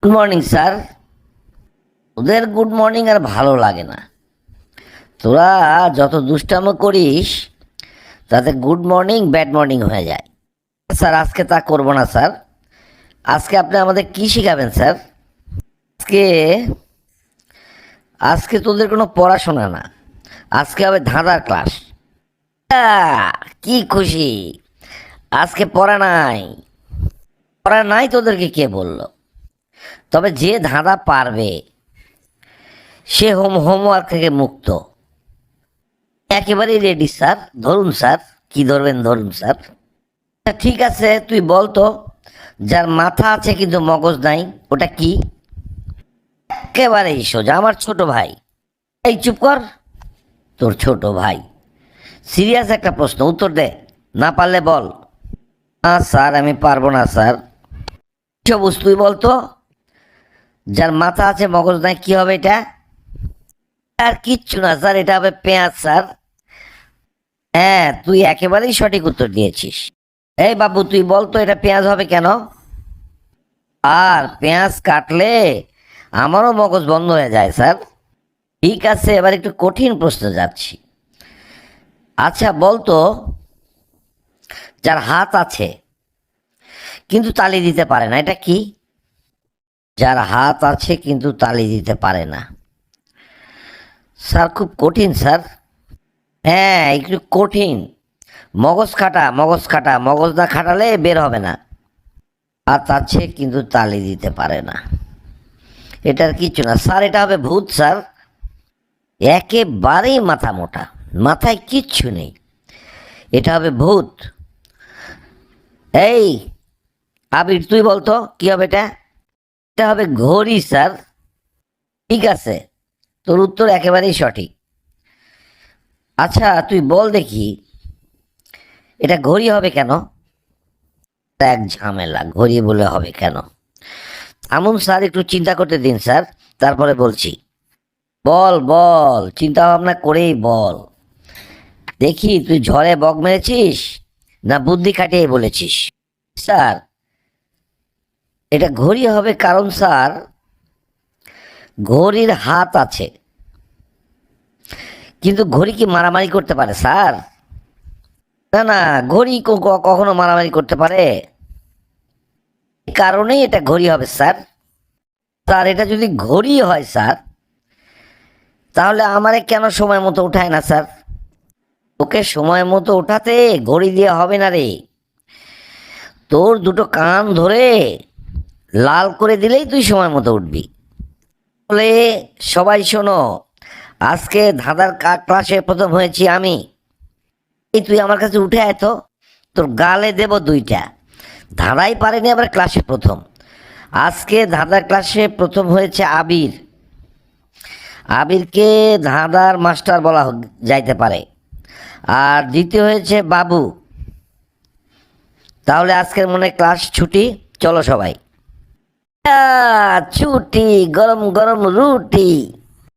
Good morning sir. ওদের good morning আর ভালো লাগে না। তোরা যত দুষ্টামো করিস তাতে গুড মর্নিং ব্যাড মর্নিং হয়ে যায়। স্যার আজকে তা করব না স্যার। আজকে আপনি আমাদের কি শিখাবেন স্যার? আজকে আজকে তোদের কোনো পড়াশোনা না, আজকে হবে ধাঁধার ক্লাস। কি খুশি, আজকে পড়া নাই তোদেরকে কে বললো? তবে যে ধাঁধা পারবে সে হোমওয়ার্ক থেকে মুক্ত। একেবারেই রেডি স্যার। ধরুন স্যার, কি ধরবেন ধরুন স্যার। ঠিক আছে, তুই বল তো, যার মাথা আছে কিন্তু মগজ নাই, ওটা কি? একেবারেই সোজা, আমার ছোট ভাই। এই চুপ কর, তোর ছোট ভাই। সিরিয়াস একটা প্রশ্ন, উত্তর দে। না পারলে বল। না স্যার, আমি পারবো না স্যার। সবুজ, তুই বল তো, যার মাথা আছে মগজ নাই, কি হবে এটা? আর কিচ্ছু না স্যার, এটা হবে পেঁয়াজ স্যার। হ্যাঁ, তুই একেবারেই সঠিক উত্তর দিয়েছিস। এই বাবু, তুই বল তো, এটা পেঁয়াজ হবে কেন? আর পেঁয়াজ কাটলে আমারও মগজ বন্ধ হয়ে যায় স্যার। ঠিক আছে, এবার একটু কঠিন প্রশ্ন যাচ্ছি। আচ্ছা বল তো, যার হাত আছে কিন্তু তালি দিতে পারে না, এটা কি? যার হাত আছে কিন্তু তালি দিতে পারে না। স্যার খুব কঠিন স্যার। হ্যাঁ, একটু কঠিন। মগজ খাটা, মগজ না খাটালে বের হবে না। হাত আছে কিন্তু তালি দিতে পারে না, এটার কিছু না স্যার, এটা হবে ভূত স্যার। একেবারেই মাথা মোটা, মাথায় কিচ্ছু নেই, এটা হবে ভূত। এই আবির, তুই বলতো কি হবে এটা? এটা হবে ঘড়ি স্যার। ঠিক আছে, তোর উত্তর একেবারেই সঠিক। আচ্ছা তুই বল দেখি, এটা ঘড়ি হবে কেন? এক ঝামেলা, ঘড়ি বলে হবে কেন? আমুন স্যার, একটু চিন্তা করতে দিন স্যার, তারপরে বলছি। বল বল, চিন্তা ভাবনা করেই বল। দেখি তুই ঝড়ে বক মেরেছিস না বুদ্ধি খাটিয়ে বলেছিস। স্যার, এটা ঘড়ি হবে কারণ স্যার, ঘড়ির হাত আছে, কিন্তু ঘড়ি কি মারামারি করতে পারে স্যার? না না, ঘড়ি কখনো মারামারি করতে পারে? এই কারণেই এটা ঘড়ি হবে স্যার। স্যার, এটা যদি ঘড়ি হয় স্যার, তাহলে আমারে কেন সময় মতো উঠায় না স্যার? তোকে সময় মতো ওঠাতে ঘড়ি দিয়ে হবে না রে। তোর দুটো কান ধরে লাল করে দিলেই তুই সময় মতো উঠবি। বলে সবাই শোনো, আজকে ধাঁধার ক্লাসে প্রথম হয়েছি আমি। এই তুই আমার কাছে উঠে আয় তো, তোর গালে দেব দুইটা। ধাঁধাই পারেনি আবার ক্লাসে প্রথম। আজকে ধাঁধার ক্লাসে প্রথম হয়েছে আবির। আবিরকে ধাঁধার মাস্টার বলা যাইতে পারে। আর দ্বিতীয় হয়েছে বাবু। তাহলে আজকের মনে হয় ক্লাস ছুটি, চলো সবাই। ছুটি, গরম গরম রুটি।